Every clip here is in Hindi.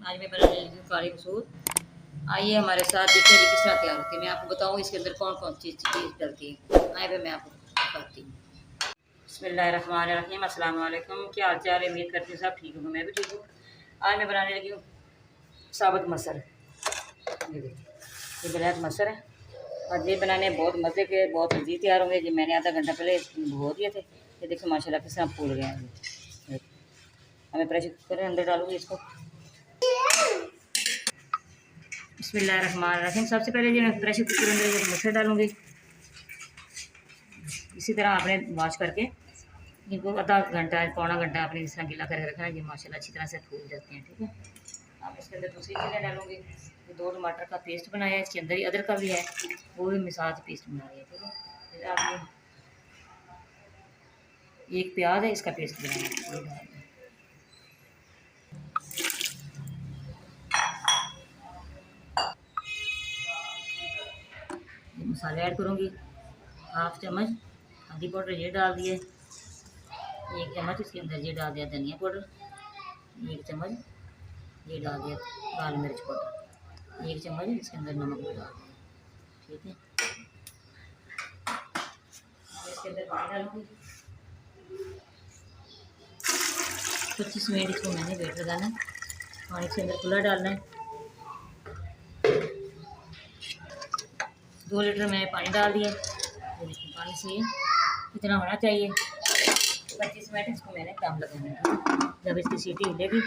आज मैं बनाने लगी हूँ काली मसूर। आइए हमारे साथ देखिए ये किस तरह तैयार होती है। मैं आपको बताऊँ इसके अंदर कौन कौन चीज़ डलती है। आइए फिर मैं आपको बताती हूँ। बिस्मिल्लाहिर्रहमानिर्रहीम, अस्सलाम वालेकुम। क्या हाल चाल है? उम्मीद करती हूँ सब ठीक होंगे, मैं भी ठीक हूँ। आज मैं बनाने लगी हूँ साबुत मसर। ये देखिए, ये ब्लैक मसर है और ये बनाने बहुत मज़े के, बहुत लजीज तैयार होंगे। जो मैंने आधा घंटा पहले भगो दिए थे। ये देखिए माशाल्लाह किस तरह फूल गए हैं। हमें प्रेशर कुकर के अंदर डालूंगी इसको। बिस्मिल्लाहिर्रहमानिर्रहीम। सबसे पहले जो मैं प्रेशर कुकर के अंदर ये मसर डालूंगी। इसी तरह आपने वॉश करके इनको आधा घंटा पौना घंटा आपने इस तरह गीला करके रखना है। ये माशाल्लाह अच्छी तरह से फूल जाते हैं। ठीक है, अब इसके अंदर दूसरी चीज़ें डालूंगी। ये 2 टमाटर का पेस्ट बनाया है, इसके अंदर ही अदरक का भी है, वो भी मिसाल से पेस्ट बना रही है। ठीक है, फिर आपने एक प्याज है, इसका पेस्ट बनाया है। ये मसाले ऐड करूँगी। 1/2 चम्मच हल्दी पाउडर ये डाल दिए। 1 चम्मच इसके अंदर ये डाल दिया धनिया पाउडर। 1 चम्मच ये डाल दिया लाल मिर्च पाउडर। 1 चम्मच इसके अंदर नमक भी डाल दिया। ठीक है, इसके अंदर पानी डालूंगी। 25 मिनट इसको मैंने वेट लगाना है। पानी के अंदर खुला डालना है। 2 लीटर मैंने पानी डाल दिया। देखिए पानी से इतना होना चाहिए। 25 मिनट इसको मैंने कम लगाना है। जब इसकी सीटी हिलेगी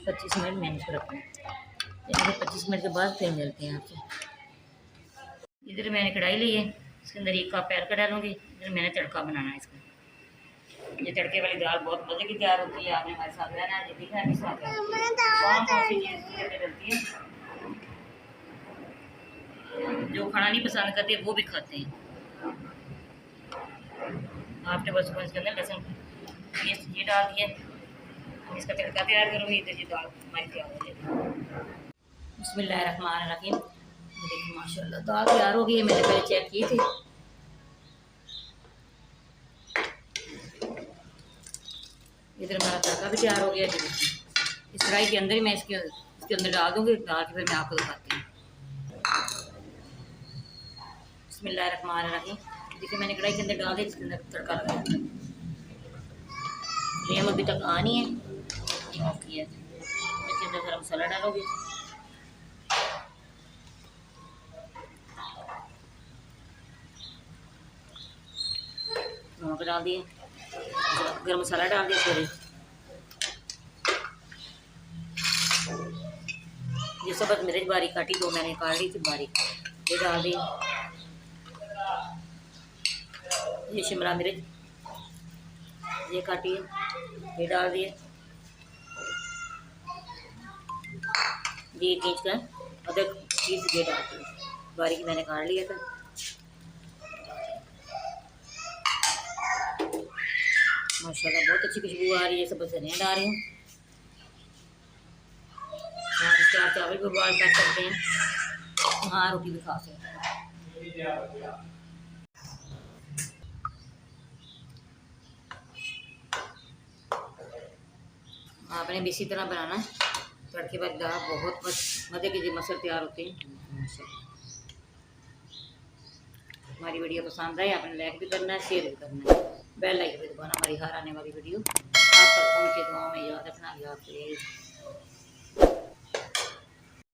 25 मिनट मैंने इसको रखना है। 25 मिनट के बाद फिर मिलते हैं आपसे। इधर मैंने कढ़ाई ली है, इसके अंदर 1 कप पैर का डालूंगी। इधर मैंने तड़का बनाना है इसका। ये तड़के वाली दाल बहुत मज़े की तैयार होती है। आपने हमारे साथ रहना है, ये दिखना है कौन कौन सी चीज़ें डलती है। जो खाना नहीं पसंद करते वो भी खाते हैं। आपने बस इसके अंदर लहसुन पेस्ट ये डाल दिए। इसका तड़का तैयार करूँगी। इधर ये दाल हमारी तैयार हो जाएगी। बिस्मिल्लाहिर्रहमानिर्रहीम। देखिए माशाल्लाह दाल तैयार हो गई है। मैंने पहले चेक की थी। इधर हमारा तड़का भी तैयार हो गया। इस कढ़ाई के अंदर ही मैं इसके अंदर डाल दूँगी। डाल के फिर मैं आपको दिखाती हूँ। बिस्मिल्लाहिर्रहमानिर्रहीम। देखिए मैंने कढ़ाई के अंदर डाल दिया, इसके अंदर तड़का लगाया। फ्लेम अभी तक आनी है, ऑफ किया। इसके अंदर गरम मसाला डालोगे। नमक डाल दिए, गरम मसाला डाल दिया। सॉरी, ये सब मिर्च बारीक काटी 2 मैंने काट ली थी बारीक, ये डाल दी। ये शिमला मिर्च ये काटी है, ये डाल दिए। ये 1 इंच का अदरक पीस ये डाल दिए, बारीक मैंने काट लिया था। माशाल्लाह बहुत अच्छी खुशबू आ रही है। सब धनिया डाल रही हूँ। आप चावल भी बॉयल कर सकते हैं, हाँ रोटी भी खा सकते हैं। आपने भी इसी तरह बनाना है। तड़के बाद दाल बहुत मज़े के मसर तैयार होते हैं। हमारी वीडियो पसंद आए आपने लाइक भी करना है, शेयर भी करना है, बेल आइकन भी दबाना हमारी हर आने वाली वीडियो आप तक पहुँचे। दुआ में याद रखना।